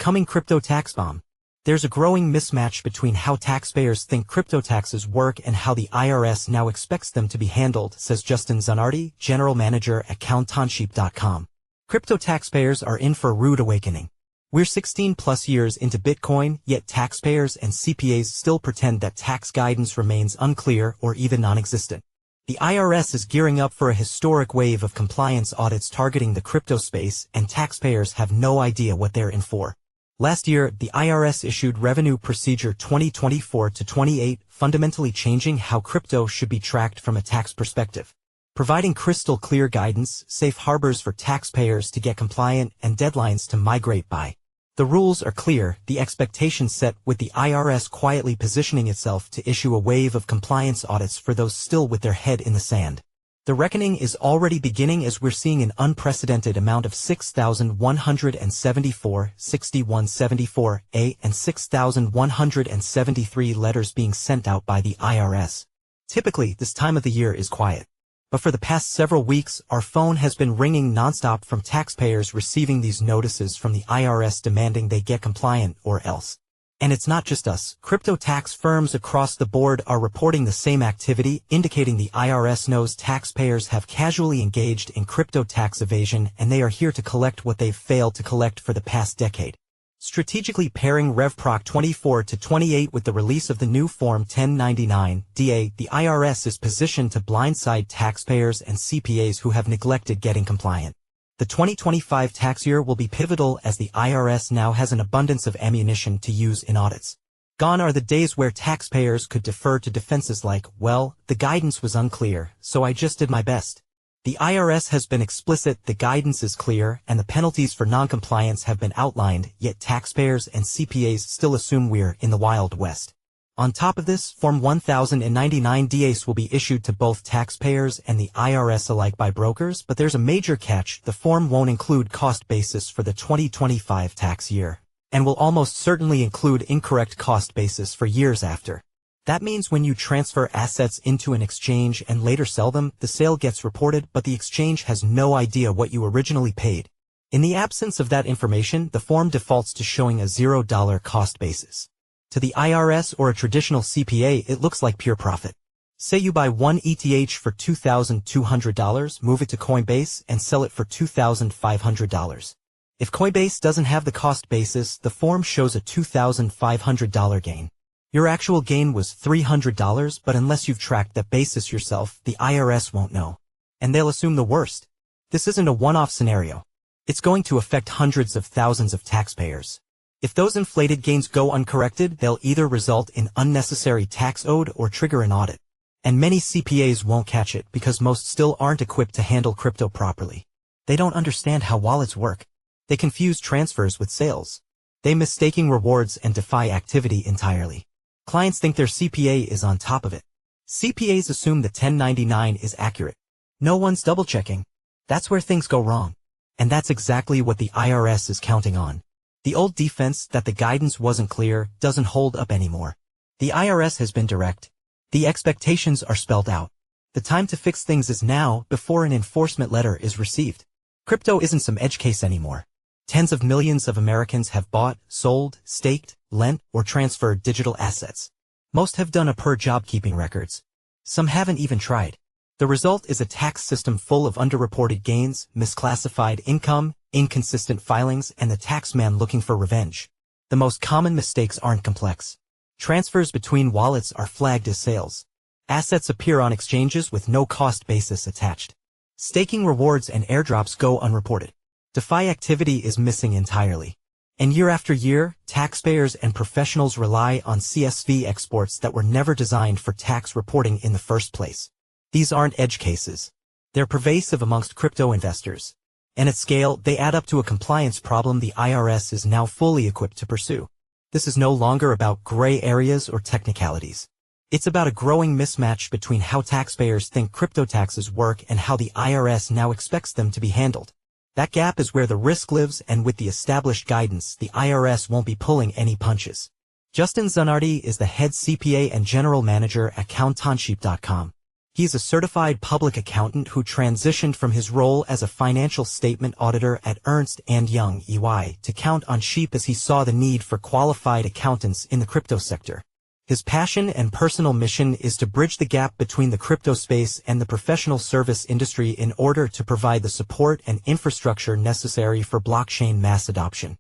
coming crypto tax bomb. There's a growing mismatch between how taxpayers think crypto taxes work and how the IRS now expects them to be handled, says Justin Zanardi, general manager at accountantsheep.com. Crypto taxpayers are in for a rude awakening. We're 16 plus years into Bitcoin, yet taxpayers and CPAs still pretend that tax guidance remains unclear or even non-existent. The IRS is gearing up for a historic wave of compliance audits targeting the crypto space, and taxpayers have no idea what they're in for. Last year, the IRS issued Revenue Procedure 2024-28, fundamentally changing how crypto should be tracked from a tax perspective. Providing crystal clear guidance, safe harbors for taxpayers to get compliant, and deadlines to migrate by. The rules are clear, the expectations set, with the IRS quietly positioning itself to issue a wave of compliance audits for those still with their head in the sand. The reckoning is already beginning as we're seeing an unprecedented amount of 6,174, 6174A and 6,173 letters being sent out by the IRS. Typically, this time of the year is quiet. But for the past several weeks, our phone has been ringing nonstop from taxpayers receiving these notices from the IRS demanding they get compliant or else. And it's not just us. Crypto tax firms across the board are reporting the same activity, indicating the IRS knows taxpayers have casually engaged in crypto tax evasion and they are here to collect what they've failed to collect for the past decade. Strategically pairing RevProc 24-28 with the release of the new Form 1099-DA, the IRS is positioned to blindside taxpayers and CPAs who have neglected getting compliant. The 2025 tax year will be pivotal as the IRS now has an abundance of ammunition to use in audits. Gone are the days where taxpayers could defer to defenses like, well, the guidance was unclear, so I just did my best. The IRS has been explicit, the guidance is clear, and the penalties for noncompliance have been outlined, yet taxpayers and CPAs still assume we're in the Wild West. On top of this, Form 1099-DAs will be issued to both taxpayers and the IRS alike by brokers, but there's a major catch: the form won't include cost basis for the 2025 tax year, and will almost certainly include incorrect cost basis for years after. That means when you transfer assets into an exchange and later sell them, the sale gets reported, but the exchange has no idea what you originally paid. In the absence of that information, the form defaults to showing a $0 cost basis. To the IRS or a traditional CPA, it looks like pure profit. Say you buy one ETH for $2,200, move it to Coinbase, and sell it for $2,500. If Coinbase doesn't have the cost basis, the form shows a $2,500 gain. Your actual gain was $300, but unless you've tracked that basis yourself, the IRS won't know. And they'll assume the worst. This isn't a one-off scenario. It's going to affect hundreds of thousands of taxpayers. If those inflated gains go uncorrected, they'll either result in unnecessary tax owed or trigger an audit. And many CPAs won't catch it because most still aren't equipped to handle crypto properly. They don't understand how wallets work. They confuse transfers with sales. They mistaking rewards and defy activity entirely. Clients think their CPA is on top of it. CPAs assume the 1099 is accurate. No one's double-checking. That's where things go wrong. And that's exactly what the IRS is counting on. The old defense that the guidance wasn't clear doesn't hold up anymore. The IRS has been direct. The expectations are spelled out. The time to fix things is now, before an enforcement letter is received. Crypto isn't some edge case anymore. Tens of millions of Americans have bought, sold, staked, lent, or transferred digital assets. Most have done a per job keeping records. Some haven't even tried. The result is a tax system full of underreported gains, misclassified income, inconsistent filings, and the taxman looking for revenge. The most common mistakes aren't complex. Transfers between wallets are flagged as sales. Assets appear on exchanges with no cost basis attached. Staking rewards and airdrops go unreported. DeFi activity is missing entirely. And year after year, taxpayers and professionals rely on CSV exports that were never designed for tax reporting in the first place. These aren't edge cases. They're pervasive amongst crypto investors. And at scale, they add up to a compliance problem the IRS is now fully equipped to pursue. This is no longer about gray areas or technicalities. It's about a growing mismatch between how taxpayers think crypto taxes work and how the IRS now expects them to be handled. That gap is where the risk lives, and with the established guidance, the IRS won't be pulling any punches. Justin Zanardi is the head CPA and general manager at accountantsheep.com. He's a certified public accountant who transitioned from his role as a financial statement auditor at Ernst & Young (EY) to count on sheep as he saw the need for qualified accountants in the crypto sector. His passion and personal mission is to bridge the gap between the crypto space and the professional service industry in order to provide the support and infrastructure necessary for blockchain mass adoption.